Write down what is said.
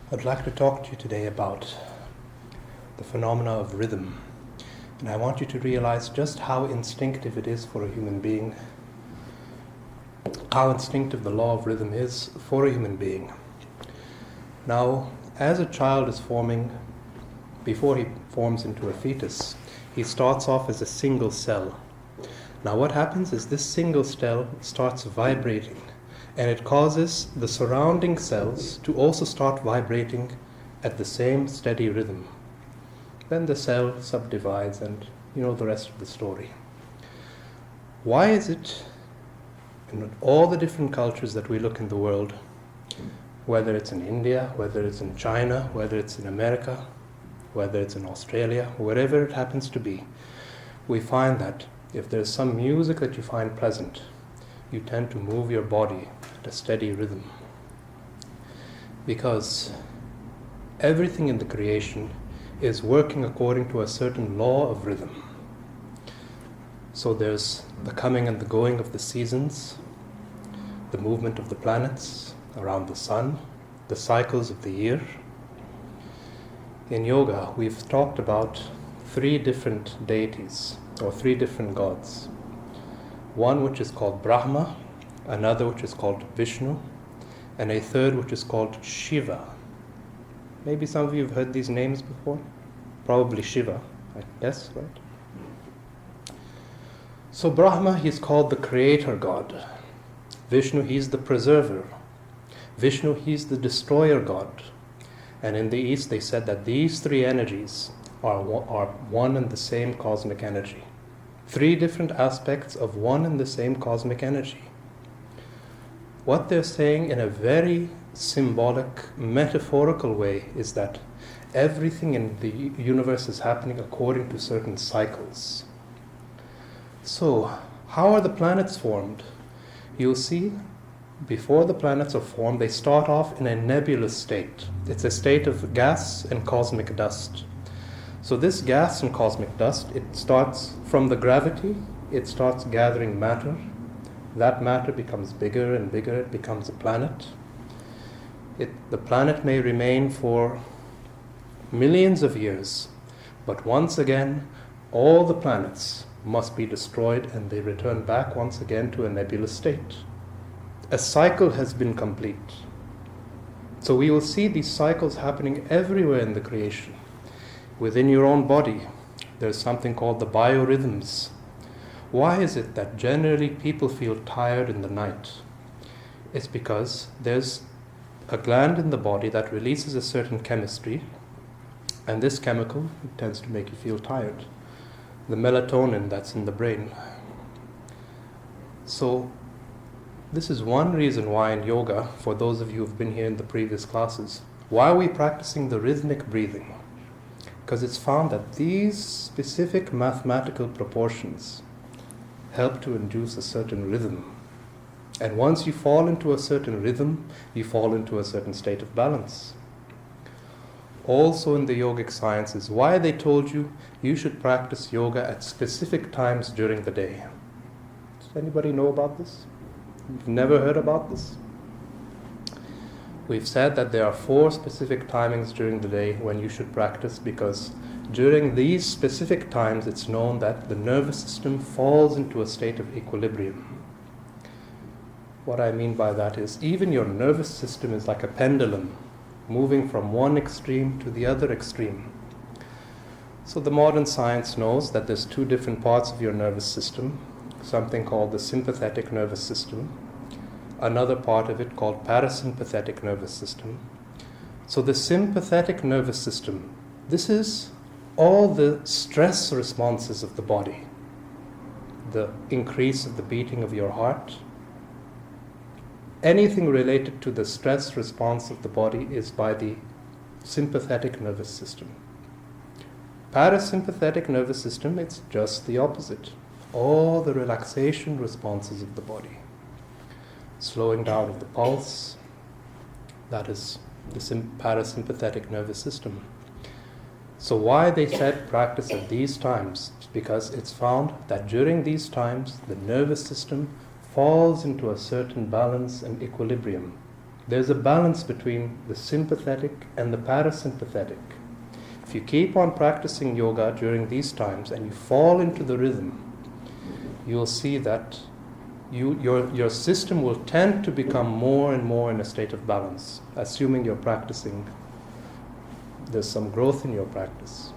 I'd like to talk to you today about the phenomena of rhythm. And I want you to realize just how instinctive it is for a human being, how instinctive the law of rhythm is for a human being. Now, as a child is forming, before he forms into a fetus, he starts off as a single cell. Now what happens is this single cell starts vibrating, and it causes the surrounding cells to also start vibrating at the same steady rhythm. Then the cell subdivides, and you know the rest of the story. Why is it in all the different cultures that we look in the world, whether it's in India, whether it's in China, whether it's in America, whether it's in Australia, wherever it happens to be, we find that if there's some music that you find pleasant, you tend to move your body at a steady rhythm. Because everything in the creation is working according to a certain law of rhythm. So there's the coming and the going of the seasons, the movement of the planets around the sun, the cycles of the year. In yoga, we've talked about 3 different deities, or 3 different gods. One which is called Brahma, another which is called Vishnu, and a third which is called Shiva. Maybe some of you have heard these names before. Probably Shiva, I guess, right? So Brahma, he's called the creator god. Vishnu, he's the preserver. Vishnu, he's the destroyer god. And in the East, they said that these 3 energies are one and the same cosmic energy. 3 different aspects of one and the same cosmic energy. What they're saying in a very symbolic, metaphorical way is that everything in the universe is happening according to certain cycles. So, how are the planets formed? You'll see, before the planets are formed, they start off in a nebulous state. It's a state of gas and cosmic dust. So this gas and cosmic dust, it starts from the gravity, it starts gathering matter. That matter becomes bigger and bigger, it becomes a planet. The planet may remain for millions of years, but once again, all the planets must be destroyed and they return back once again to a nebulous state. A cycle has been complete. So we will see these cycles happening everywhere in the creation. Within your own body, there's something called the biorhythms. Why is it that generally people feel tired in the night? It's because there's a gland in the body that releases a certain chemistry, and this chemical tends to make you feel tired. The melatonin that's in the brain. So this is one reason why in yoga, for those of you who've been here in the previous classes, why are we practicing the rhythmic breathing? Because it's found that these specific mathematical proportions help to induce a certain rhythm. And once you fall into a certain rhythm, you fall into a certain state of balance. Also in the yogic sciences, why they told you you should practice yoga at specific times during the day. Does anybody know about this? You've never heard about this? We've said that there are 4 specific timings during the day when you should practice, because during these specific times it's known that the nervous system falls into a state of equilibrium. What I mean by that is even your nervous system is like a pendulum, moving from one extreme to the other extreme. So the modern science knows that there's 2 different parts of your nervous system, something called the sympathetic nervous system, another part of it called parasympathetic nervous system. So the sympathetic nervous system, this is all the stress responses of the body, the increase of the beating of your heart. Anything related to the stress response of the body is by the sympathetic nervous system. Parasympathetic nervous system, it's just the opposite. All the relaxation responses of the body. Slowing down of the pulse, that is the parasympathetic nervous system. So why they said practice at these times? Because it's found that during these times the nervous system falls into a certain balance and equilibrium. There's a balance between the sympathetic and the parasympathetic. If you keep on practicing yoga during these times and you fall into the rhythm, you'll see that your system will tend to become more and more in a state of balance, assuming you're practicing, there's some growth in your practice.